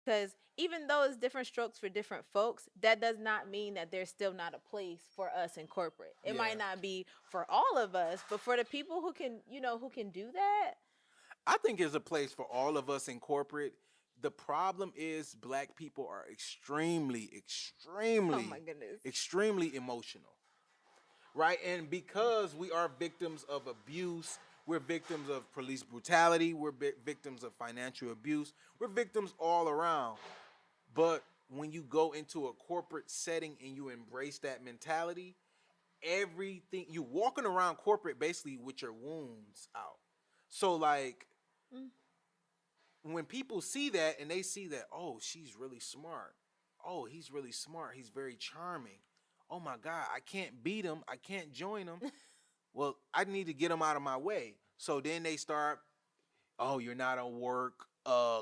Because even though it's different strokes for different folks, that does not mean that there's still not a place for us in corporate. It Yeah. might not be for all of us, but for the people who can, who can do that. I think there's a place for all of us in corporate. The problem is black people are Oh my goodness. extremely emotional, right? And because we are victims of abuse, we're victims of police brutality, we're victims of financial abuse, we're victims all around. But when you go into a corporate setting and you embrace that mentality, everything you walking around corporate basically with your wounds out. So like Mm. when people see that and they see that, oh, she's really smart. Oh, he's really smart. He's very charming. Oh my God, I can't beat him. I can't join him. Well, I need to get him out of my way. So then they start, oh, you're not a work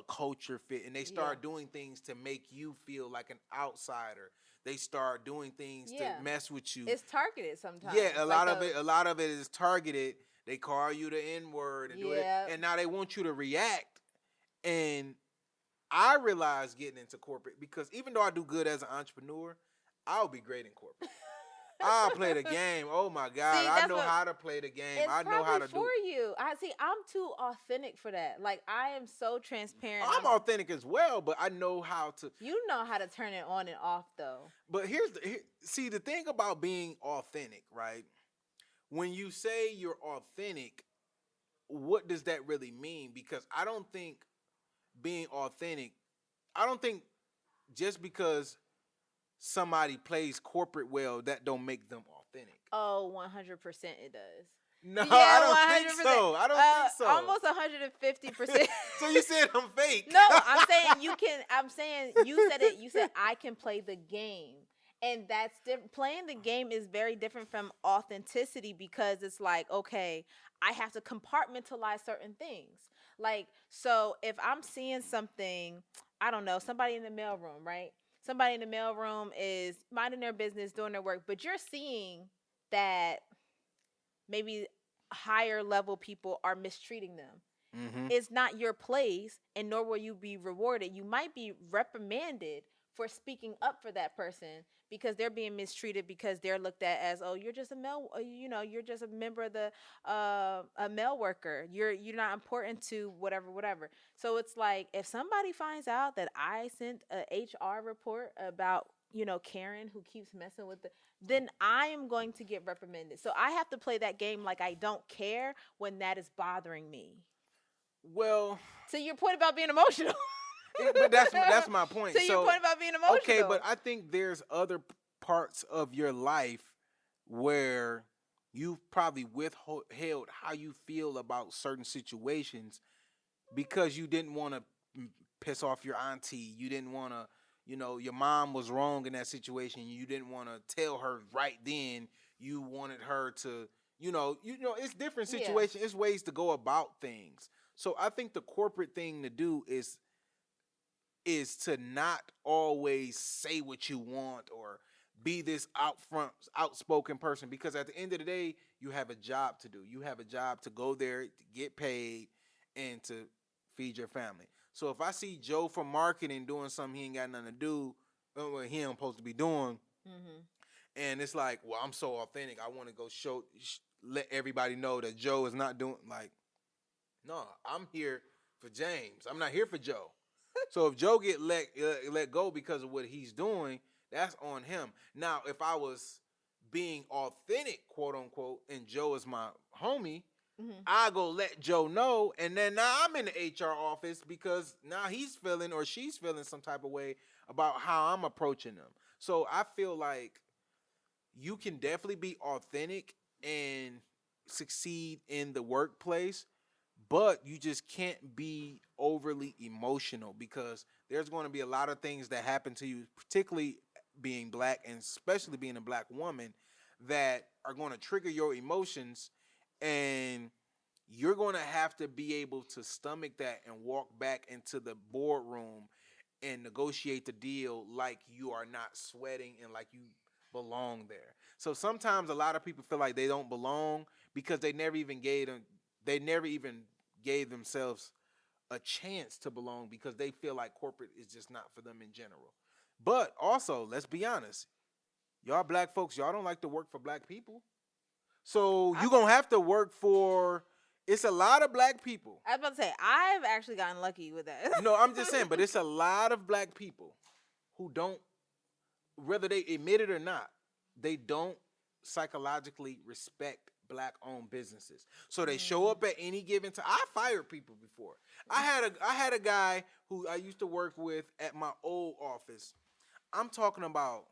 culture fit. And they Yeah. start doing things to make you feel like an outsider. They start doing things to Yeah. mess with you. It's targeted sometimes. Yeah, Like a lot of it is targeted. They call you the N word and do it, yeah. and now they want you to react. And I realized getting into corporate because even though I do good as an entrepreneur, I'll be great in corporate. I'll play the game. Oh my God, See, I that's know what how to play the game. it's I know how probably to for do. you. I see. I'm too authentic for that. Like I am so transparent. I'm authentic as well, but I know how to. You know how to turn it on and off, though. But see the thing about being authentic, right? When you say you're authentic, what does that really mean? Because I don't think being authentic, I don't think just because somebody plays corporate well, that don't make them authentic. Oh, 100% it does. No, I Yeah, don't think 100%. so. I don't think so. Almost 150%. So you said I'm fake. No, I'm saying you can. I'm saying you said it. You said I can play the game, and that's different. Playing the game is very different from authenticity because it's like, okay, I have to compartmentalize certain things. Like, so if I'm seeing something, I don't know, somebody in the mailroom, right? Somebody in the mailroom is minding their business, doing their work, but you're seeing that maybe higher level people are mistreating them. Mm-hmm. It's not your place, and nor will you be rewarded. You might be reprimanded for speaking up for that person because they're being mistreated because they're looked at as, oh, you're just a male, you're just a member of the a male worker. You're not important to whatever. So it's like if somebody finds out that I sent a HR report about Karen who keeps messing with the, then I am going to get reprimanded. So I have to play that game like I don't care when that is bothering me. Well, To your point about being emotional. but that's my point. To your So point about being emotional. okay, but I think there's other parts of your life where you've probably withheld how you feel about certain situations because you didn't want to piss off your auntie. You didn't want to, your mom was wrong in that situation. You didn't want to tell her right then. You wanted her to, it's different Yeah. situations. It's ways to go about things. So I think the corporate thing to do is to not always say what you want or be this outspoken person because at the end of the day, you have a job to do. You have a job to go there to get paid and to feed your family. So if I see Joe from marketing doing something he ain't got nothing to do, what he ain't supposed to be doing, Mm-hmm. and it's like, well, I'm so authentic. I want to go let everybody know that Joe is not doing like, no, I'm here for James. I'm not here for Joe. So if Joe get let go because of what he's doing, that's on him. Now, if I was being authentic, quote unquote, and Joe is my homie, Mm-hmm. I go let Joe know, and then now I'm in the HR office because now he's feeling or she's feeling some type of way about how I'm approaching them. So I feel like you can definitely be authentic and succeed in the workplace, but you just can't be overly emotional because there's going to be a lot of things that happen to you, particularly being black and especially being a black woman, that are going to trigger your emotions, and you're going to have to be able to stomach that and walk back into the boardroom and negotiate the deal like you are not sweating and like you belong there. So sometimes a lot of people feel like they don't belong because they never even gave themselves a chance to belong because they feel like corporate is just not for them in general. But also, let's be honest, y'all black folks, y'all don't like to work for black people. So I, you gonna have to work for. It's a lot of black people. I was about to say I've actually gotten lucky with that. No, I'm just saying, but it's a lot of black people who don't, whether they admit it or not, they don't psychologically respect black owned businesses. So they show up at any given time. I fired people before. I had a guy who I used to work with at my old office. I'm talking about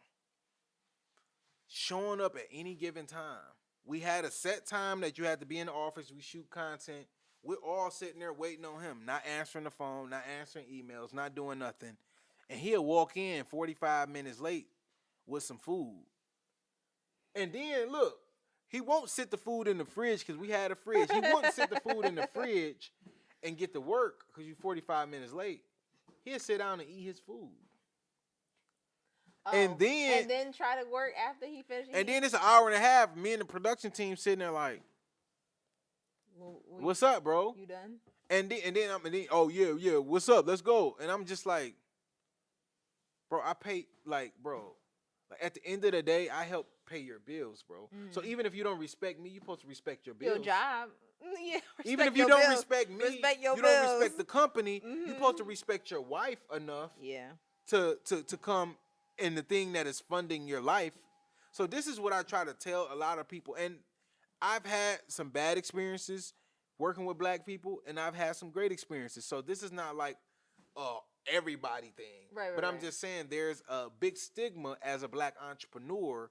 showing up at any given time. We had a set time that you had to be in the office. We shoot content. We're all sitting there waiting on him, not answering the phone, not answering emails, not doing nothing. And he'll walk in 45 minutes late with some food. And then look, he won't sit the food in the fridge because we had a fridge. He won't sit the food in the fridge and get to work because you're 45 minutes late. He'll sit down and eat his food. Oh, and then try to work after he finishes. And then it's an hour and a half. Me and the production team sitting there like, what's up, bro? You done? And then oh yeah, what's up? Let's go. And I'm just like, bro, I pay like at the end of the day, I help pay your bills, bro. So even if you don't respect me, you're supposed to respect your bills. Your job. Yeah. Even if you don't bills. respect me, respect your you bills. don't respect the company. You're supposed to respect your wife enough. Yeah. To come in the thing that is funding your life. So this is what I try to tell a lot of people. And I've had some bad experiences working with black people, and I've had some great experiences. So this is not like everybody thing. Right, but I'm just saying there's a big stigma as a black entrepreneur.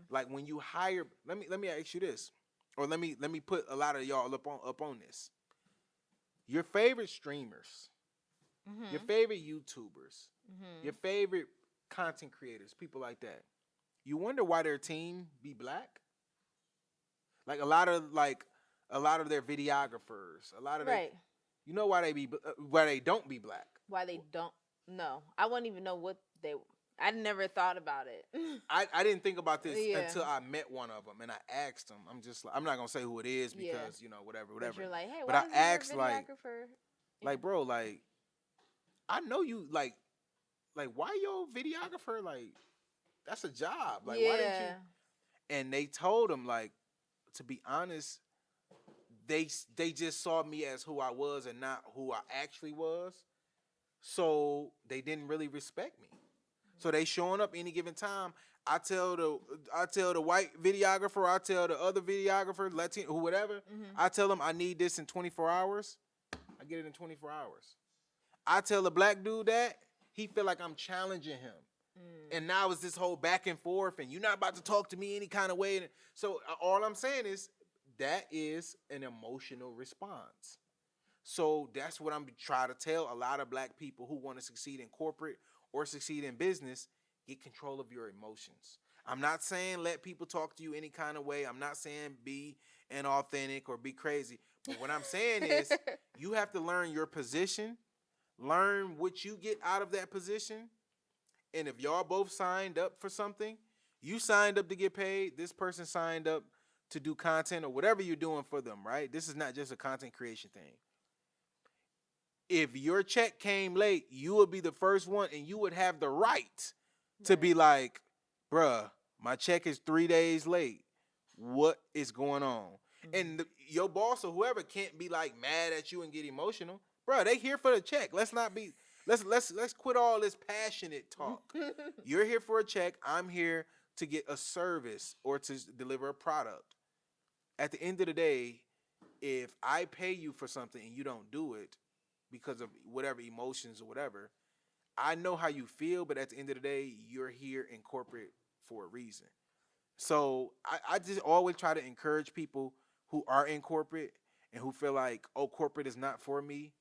Like when you hire, let me ask you this, or let me put a lot of y'all up on this. Your favorite streamers, your favorite YouTubers, your favorite content creators, people like that. You wonder why their team be black? Like a lot of their videographers, a lot of right. You know why they don't be black? Why they don't? No, I wouldn't even know what they. I never thought about it. I didn't think about this until I met one of them and I asked him. I'm just like, I'm not gonna say who it is because whatever. But you're like, hey, but why I asked like, bro, like I know you like why your videographer, like that's a job, like why didn't you? And they told him, like, to be honest, they just saw me as who I was and not who I actually was, so they didn't really respect me. So they showing up any given time. I tell the white videographer, I tell the other videographer, Latino, who whatever, I tell them I need this in 24 hours. I get it in 24 hours. I tell the black dude that, he feel like I'm challenging him. And now it's this whole back and forth, and you're not about to talk to me any kind of way. So all I'm saying is that is an emotional response. So that's what I'm trying to tell a lot of black people who want to succeed in corporate or succeed in business. Get control of your emotions. I'm not saying let people talk to you any kind of way. I'm not saying be inauthentic or be crazy. But what I'm saying is you have to learn your position, learn what you get out of that position. And if y'all both signed up for something, you signed up to get paid, this person signed up to do content or whatever you're doing for them, right? This is not just a content creation thing. If your check came late, you would be the first one and you would have the right to be like, bruh, my check is 3 days late. What is going on? And your boss or whoever can't be like mad at you and get emotional. Bruh, they here for the check. Let's quit all this passionate talk. You're here for a check. I'm here to get a service or to deliver a product. At the end of the day, if I pay you for something and you don't do it because of whatever emotions or whatever, I know how you feel, but at the end of the day, you're here in corporate for a reason. So I just always try to encourage people who are in corporate and who feel like, oh, corporate is not for me.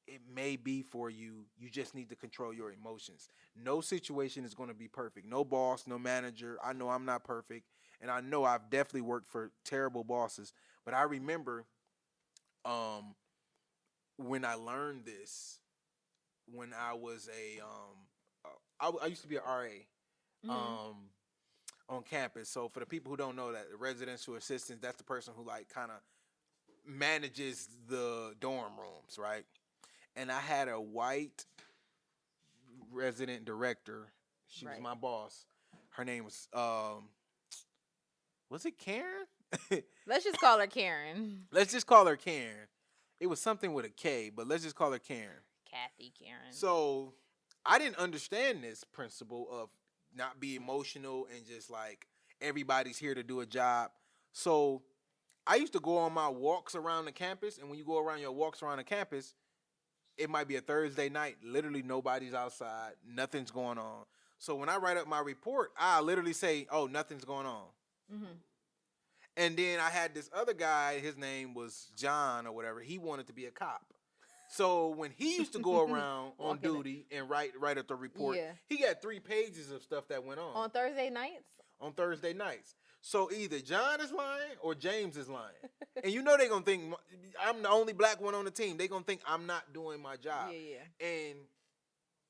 It may be for you. You just need to control your emotions. No situation is going to be perfect. No boss, no manager. I know I'm not perfect. And I know I've definitely worked for terrible bosses. But I remember when I learned this, when I was I used to be an RA on campus. So for the people who don't know that, the residential assistant, that's the person who like kind of manages the dorm rooms, right? and I had a white resident director. She was Right. my boss. Her name was it Karen? Let's just call her Karen. Let's just call her Karen. It was something with a K, but let's just call her Karen. Kathy Karen. So I didn't understand this principle of not be emotional and just like everybody's here to do a job. So I used to go on my walks around the campus, and when you go around your walks around the campus, it might be a Thursday night. Literally nobody's outside. Nothing's going on. So when I write up my report, I literally say, "Oh, nothing's going on." Mm-hmm. And then I had this other guy. His name was John or whatever. He wanted to be a cop. So when he used to go around on Walking it. duty and write up the report, Yeah. he got 3 pages of stuff that went On Thursday nights? on Thursday nights. So either John is lying or James is lying. And you know they're going to think I'm the only black one on the team. They're going to think I'm not doing my job. Yeah, yeah. And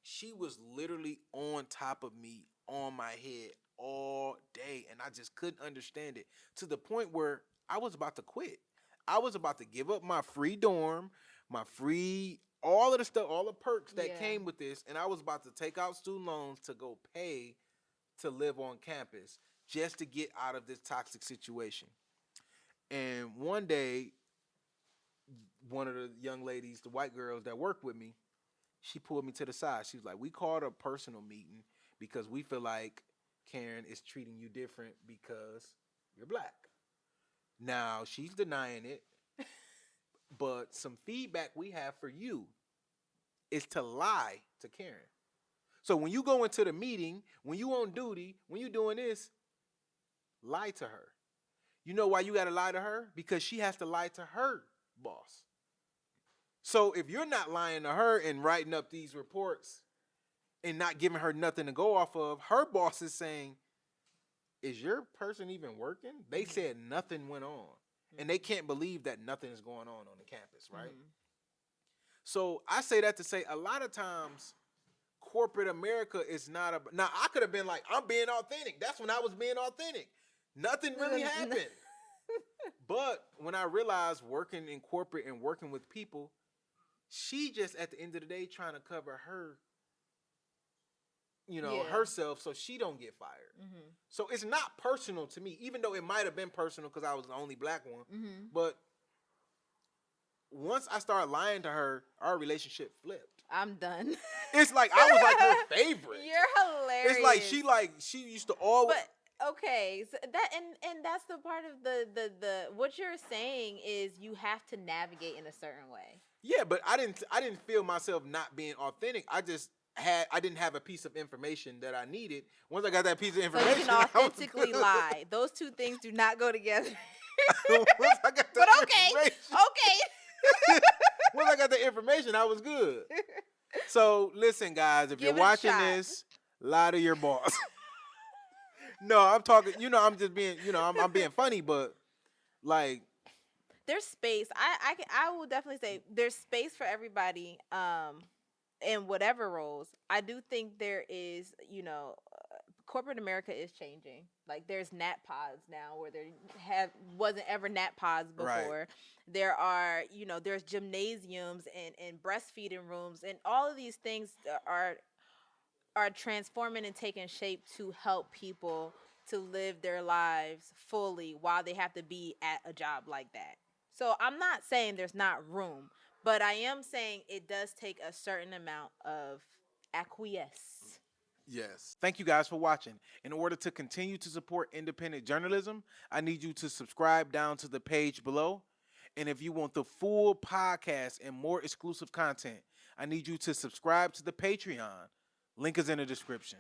she was literally on top of me, on my head all day. And I just couldn't understand it to the point where I was about to quit. I was about to give up my free dorm, my free, all of the stuff, all the perks that Yeah. came with this. And I was about to take out student loans to go pay to live on campus just to get out of this toxic situation. And one day, one of the young ladies, the white girls that work with me, she pulled me to the side. She was like, "We called a personal meeting because we feel like Karen is treating you different because you're black." Now, she's denying it, but some feedback we have for you is to lie to Karen. So when you go into the meeting, when you on duty, when you doing this, lie to her. You know why you got to lie to her? Because she has to lie to her boss. So if you're not lying to her and writing up these reports and not giving her nothing to go off of, her boss is saying, "Is your person even working?" They said nothing went on. And they can't believe that nothing is going on the campus, right? Mm-hmm. So I say that to say a lot of times corporate America is not a. Now I could have been like, I'm being authentic. That's when I was being authentic. Nothing really happened. But when I realized working in corporate and working with people, she just at the end of the day trying to cover her, Yeah. herself so she don't get fired. Mm-hmm. So it's not personal to me, even though it might have been personal because I was the only black one. Mm-hmm. But once I started lying to her, our relationship flipped. I'm done. It's like I was like her favorite. You're hilarious. It's like she used to always. But okay, so that and that's the part of the what you're saying is you have to navigate in a certain way. Yeah, but I didn't feel myself not being authentic. I didn't have a piece of information that I needed. Once I got that piece of So information, you can authentically lie. Those two things do not go together. Once I got that But okay, information- okay. Once I got the information, I was good. So listen, guys, if Give you're it a watching shot. this, lie to your boss. No, I'm talking. I'm just being. I'm being funny, but like, There's space. I will definitely say there's space for everybody. In whatever roles. I do think there is. Corporate America is changing. Like there's nap pods now where there wasn't ever nap pods before. Right. There are, there's gymnasiums and breastfeeding rooms and all of these things are transforming and taking shape to help people to live their lives fully while they have to be at a job like that. So I'm not saying there's not room, but I am saying it does take a certain amount of acquiesce. yes. Thank you guys for watching. In order to continue to support independent journalism, I need you to subscribe down to the page below. And if you want the full podcast and more exclusive content, I need you to subscribe to the Patreon. Link is in the description.